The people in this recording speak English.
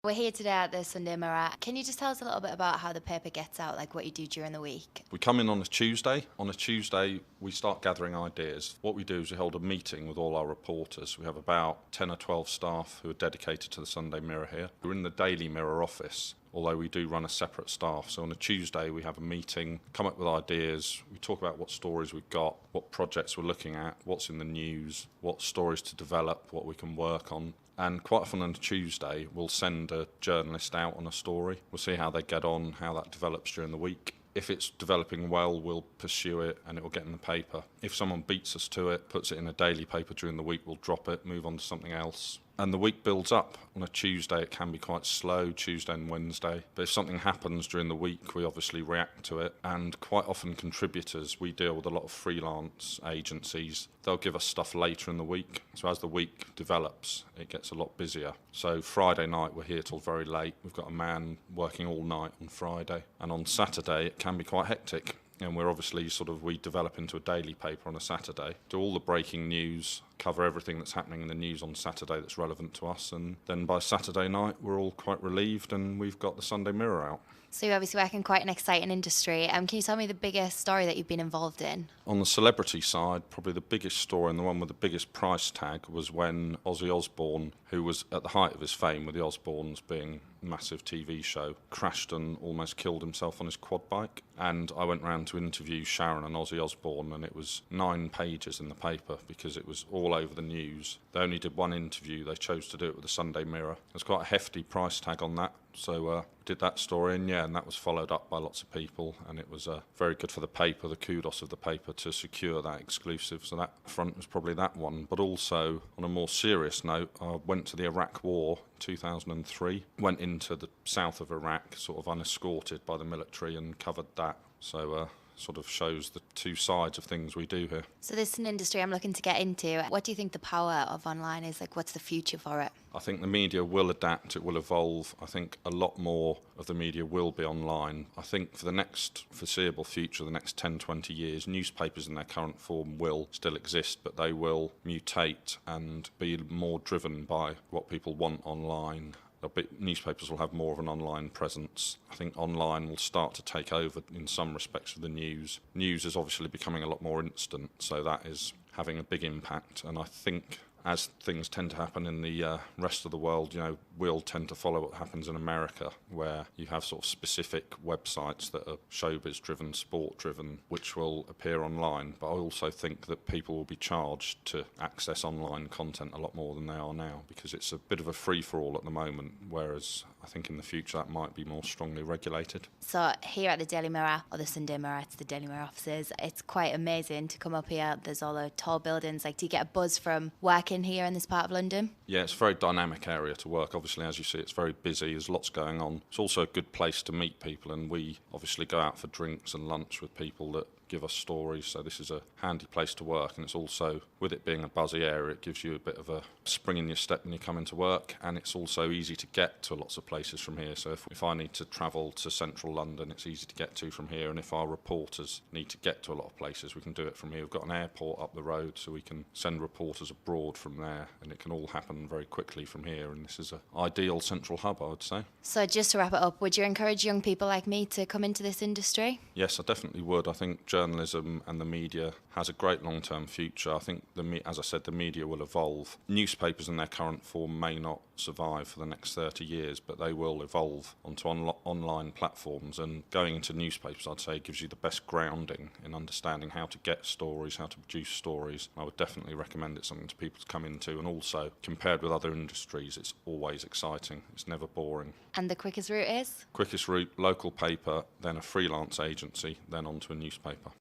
We're here today at the Sunday Mirror. Can you just tell us a little bit about how the paper gets out, like what you do during the week? We come in on a Tuesday. On a Tuesday, we start gathering ideas. What we do is we hold a meeting with all our reporters. We have about 10 or 12 staff who are dedicated to the Sunday Mirror here. We're in the Daily Mirror office, although we do run a separate staff. So on a Tuesday, we have a meeting, come up with ideas, we talk about what stories we've got, what projects we're looking at, what's in the news, what stories to develop, what we can work on. And quite often on a Tuesday, we'll send a journalist out on a story. We'll see how they get on, how that develops during the week. If it's developing well, we'll pursue it and it will get in the paper. If someone beats us to it, puts it in a daily paper during the week, we'll drop it, move on to something else. And the week builds up. On a Tuesday, it can be quite slow, Tuesday and Wednesday. But if something happens during the week, we obviously react to it. And quite often contributors, we deal with a lot of freelance agencies. They'll give us stuff later in the week. So as the week develops, it gets a lot busier. So Friday night, we're here till very late. We've got a man working all night on Friday. And on Saturday, it can be quite hectic. And we're obviously we develop into a daily paper on a Saturday, do all the breaking news, cover everything that's happening in the news on Saturday that's relevant to us. And then by Saturday night, we're all quite relieved and we've got the Sunday Mirror out. So you obviously work in quite an exciting industry. Can you tell me the biggest story that you've been involved in? On the celebrity side, probably the biggest story and the one with the biggest price tag was when Ozzy Osbourne, who was at the height of his fame with the Osbournes being a massive TV show, crashed and almost killed himself on his quad bike. And I went round to interview Sharon and Ozzy Osbourne, and it was 9 pages in the paper because it was all over the news. They only did one interview. They chose to do it with the Sunday Mirror. There's quite a hefty price tag on that. So did that story, and that was followed up by lots of people, and it was very good for the paper, the kudos of the paper to secure that exclusive. So that front was probably that one. But also, on a more serious note, I went to the Iraq War in 2003, went into the south of Iraq, sort of unescorted by the military, and covered that. So sort of shows the two sides of things we do here. So this is an industry I'm looking to get into. What do you think the power of online is? Like, what's the future for it? I think the media will adapt, it will evolve. I think a lot more of the media will be online. I think for the next foreseeable future, the next 10, 20 years, newspapers in their current form will still exist, but they will mutate and be more driven by what people want online. Newspapers will have more of an online presence. I think online will start to take over in some respects of the news. News is obviously becoming a lot more instant, so that is having a big impact. And I think as things tend to happen in the rest of the world, we'll tend to follow what happens in America, where you have sort of specific websites that are showbiz-driven, sport-driven, which will appear online. But I also think that people will be charged to access online content a lot more than they are now, because it's a bit of a free-for-all at the moment, whereas I think in the future that might be more strongly regulated. So here at the Daily Mirror, or the Sunday Mirror, it's the Daily Mirror offices, it's quite amazing to come up here. There's all the tall buildings. Like, do you get a buzz from working here in this part of London? Yeah, it's a very dynamic area to work. Obviously, as you see, it's very busy. There's lots going on. It's also a good place to meet people, and we obviously go out for drinks and lunch with people that give us stories, so this is a handy place to work. And it's also, with it being a buzzy area, it gives you a bit of a spring in your step when you come into work, and it's also easy to get to lots of places from here. So if I need to travel to central London, it's easy to get to from here, and if our reporters need to get to a lot of places, we can do it from here. We've got an airport up the road, so we can send reporters abroad from there, and it can all happen very quickly from here, and this is an ideal central hub, I would say. So just to wrap it up, would you encourage young people like me to come into this industry? Yes, I definitely would. I think journalism and the media has a great long-term future. I think, as I said, the media will evolve. Newspapers in their current form may not survive for the next 30 years, but they will evolve onto online platforms. And going into newspapers, I'd say, gives you the best grounding in understanding how to get stories, how to produce stories. I would definitely recommend it something to people to come into. And also, compared with other industries, it's always exciting. It's never boring. And the quickest route is? Quickest route, local paper, then a freelance agency, then onto a newspaper.